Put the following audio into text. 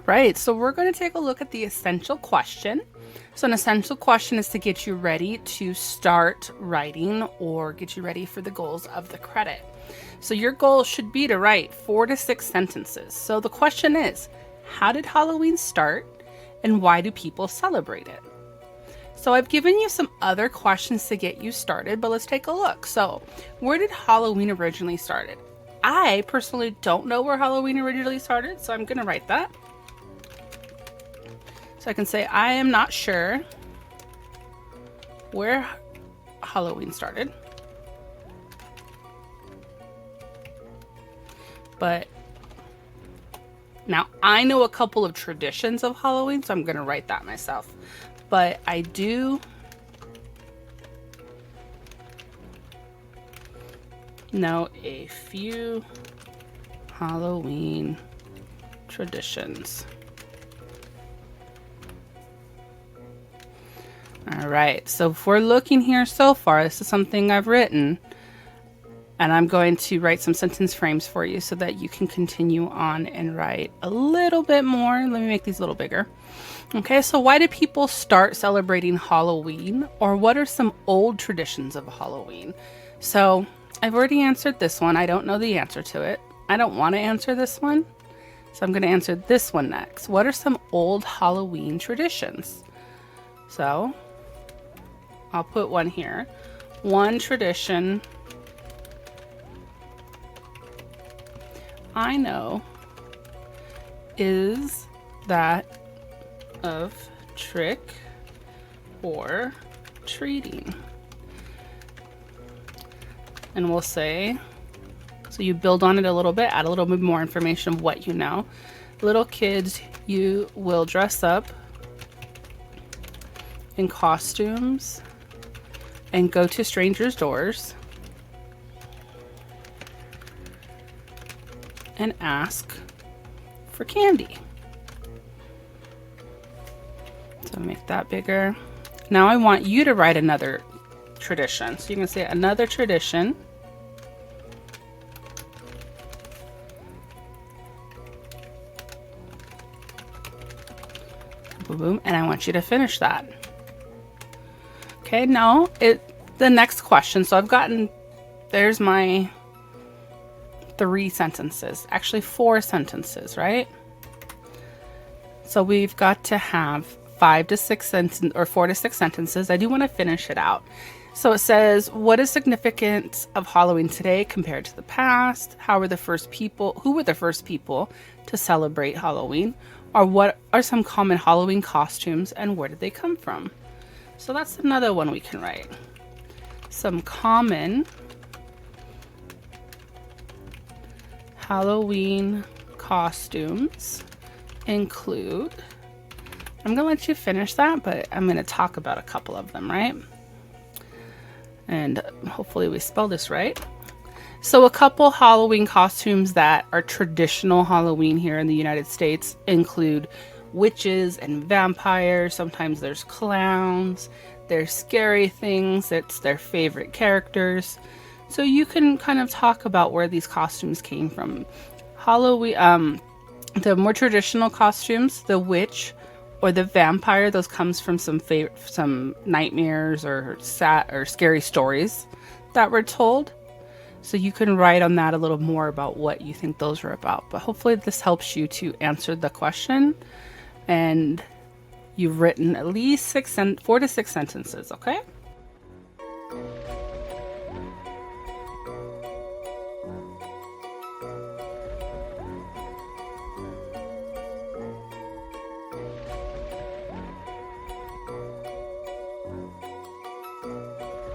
All right, so we're going to take a look at the essential question. So an essential question is to get you ready to start writing or get you ready for the goals of the credit. So your goal should be to write 4 to 6 sentences. So the question is, how did Halloween start and why do people celebrate it? So I've given you some other questions to get you started, but let's take a look. So where did Halloween originally started? I personally don't know where Halloween originally started, so I'm going to write that. So I can say I am not sure where Halloween started, but now I know a couple of traditions of Halloween, so I'm going to write that myself. But I do know a few Halloween traditions. All right, so if we're looking here so far, this is something I've written, and I'm going to write some sentence frames for you so that you can continue on and write a little bit more. Let me make these a little bigger. Okay, so why do people start celebrating Halloween, or what are some old traditions of Halloween? So I've already answered this one. I don't know the answer to it. I don't want to answer this one, so I'm going to answer this one next. What are some old Halloween traditions? So I'll put one here. One tradition I know is that of trick or treating. And we'll say, so you build on it a little bit, add a little bit more information of what you know. Little kids, you will dress up in costumes and go to strangers' doors and ask for candy. So make that bigger. Now I want you to write another tradition. So you can say another tradition. Boom, boom, and I want you to finish that. Okay, now the next question. So I've gotten, there's my 3 sentences, actually 4 sentences, right? So we've got to have 5 to 6 sentences or 4 to 6 sentences. I do want to finish it out. So it says, what is significance of Halloween today compared to the past? Who were the first people to celebrate Halloween? Or what are some common Halloween costumes and where did they come from? So that's another one we can write. Some common Halloween costumes include, I'm gonna let you finish that, but I'm gonna talk about a couple of them, right? And hopefully we spell this right. So a couple Halloween costumes that are traditional Halloween here in the United States include witches and vampires. Sometimes there's clowns, there's scary things, it's their favorite characters. So you can kind of talk about where these costumes came from. Halloween, the more traditional costumes, the witch or the vampire, those comes from some nightmares or scary stories that were told. So you can write on that a little more about what you think those are about. But hopefully this helps you to answer the question, and you've written at least 4 to 6 sentences, okay?